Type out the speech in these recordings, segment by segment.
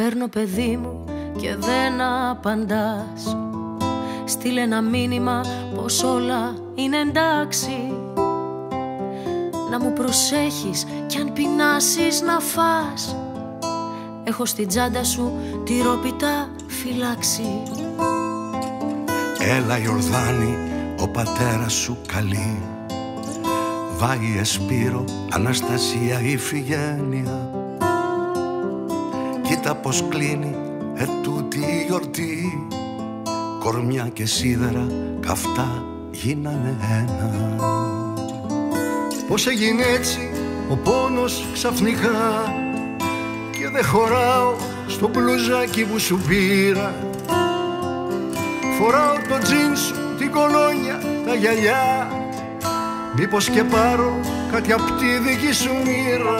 Παίρνω παιδί μου και δεν απαντάς. Στείλε ένα μήνυμα πως όλα είναι εντάξει. Να μου προσέχεις κι αν πεινάσεις να φας. Έχω στην τσάντα σου τυρόπιτα φυλάξει. Έλα Ιορδάνη, ο πατέρας σου καλεί. Βάγει Εσπύρο, Αναστασία, Ιφηγένεια. Κοίτα πως κλείνει ετούτη η γιορτή. Κορμιά και σίδερα καυτά γίνανε ένα. Πως έγινε έτσι ο πόνος ξαφνικά και δεν χωράω στο μπλουζάκι που σου πήρα. Φοράω το τζιν σου, την κολόνια, τα γυαλιά. Μήπως και πάρω κάτι απ' τη δική σου μοίρα.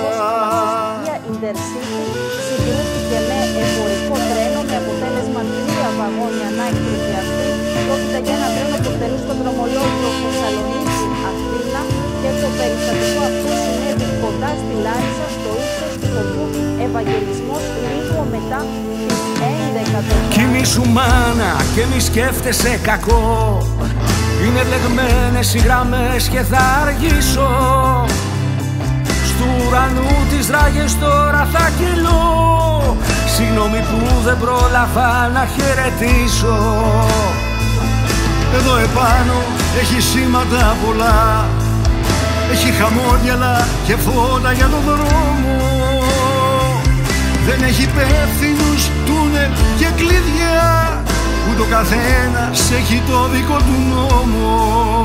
Η Intercity συγκρούστηκε με εμπορικό τρένο με αποτέλεσμα 3 βαγόνια να εκτροχιαστεί. Πρόκειται για ένα τρένο που εκτελούσε στο δρομολόγιο Θεσσαλονίκη-Αθήνα και το περιστατικό αυτό συνέβη κοντά στη Λάρισα, στο ύψος του χωριού Ευαγγελισμός, λίγο μετά τις 11 το βράδυ. Κοιμήσου μάνα και μη σκέφτεσαι κακό. Είναι μπλεγμένες οι γραμμές και θα αργήσω. Στου ουρανού τις ράγες τώρα θα κυλώ. Συγγνώμη που δεν πρόλαβα να χαιρετήσω. Εδώ επάνω έχει σήματα πολλά. Έχει χαμόγελα και φώτα για τον δρόμο. Δεν έχει υπεύθυνους, τούνελ και κλειδιά. Που το καθένας έχει το δικό του νόμο.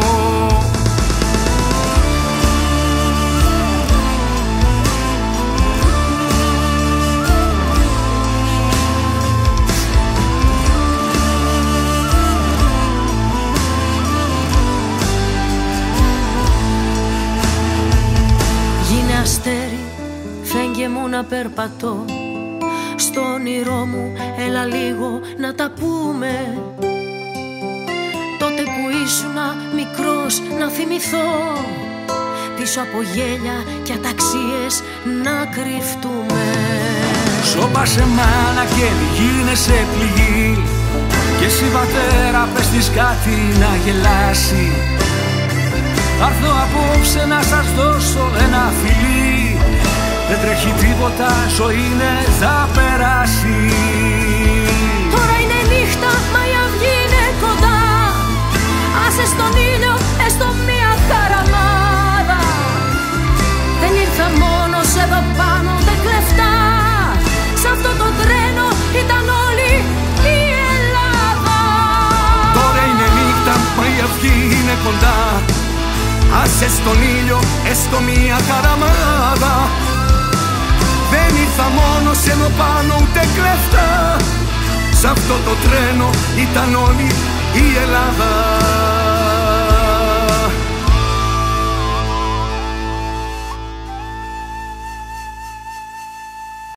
Γίνε αστέρι, φέγγε μου να περπατώ. Στο όνειρό μου έλα λίγο να τα πούμε. Τότε που ήσουνα μικρός να θυμηθώ. Πίσω από γέλια και αταξίες να κρυφτούμε. Σώπασε μάνα και μη γίνεσαι πληγή. Και εσύ πατέρα πες της κάτι να γελάσει. Θα έρθω απόψε να σας δώσω ένα φιλί. Δεν τρέχει τίποτα, ζωή είναι, θα περάσει. Τώρα είναι νύχτα, μα η αυγή είναι κοντά. Άσε στον ήλιο, έστω μία χαραμάδα. Δεν ήρθα μόνος εδώ πάνω, δεν κλεφτά. Σ' αυτό το τρένο ήταν όλη η Ελλάδα. Τώρα είναι νύχτα, μα η αυγή είναι κοντά. Άσε στον ήλιο, έστω μία χαραμάδα. Δεν ήρθα μόνος εδώ πάνω ούτε κλέφτα. Σ' αυτό το τρένο ήταν όλη η Ελλάδα.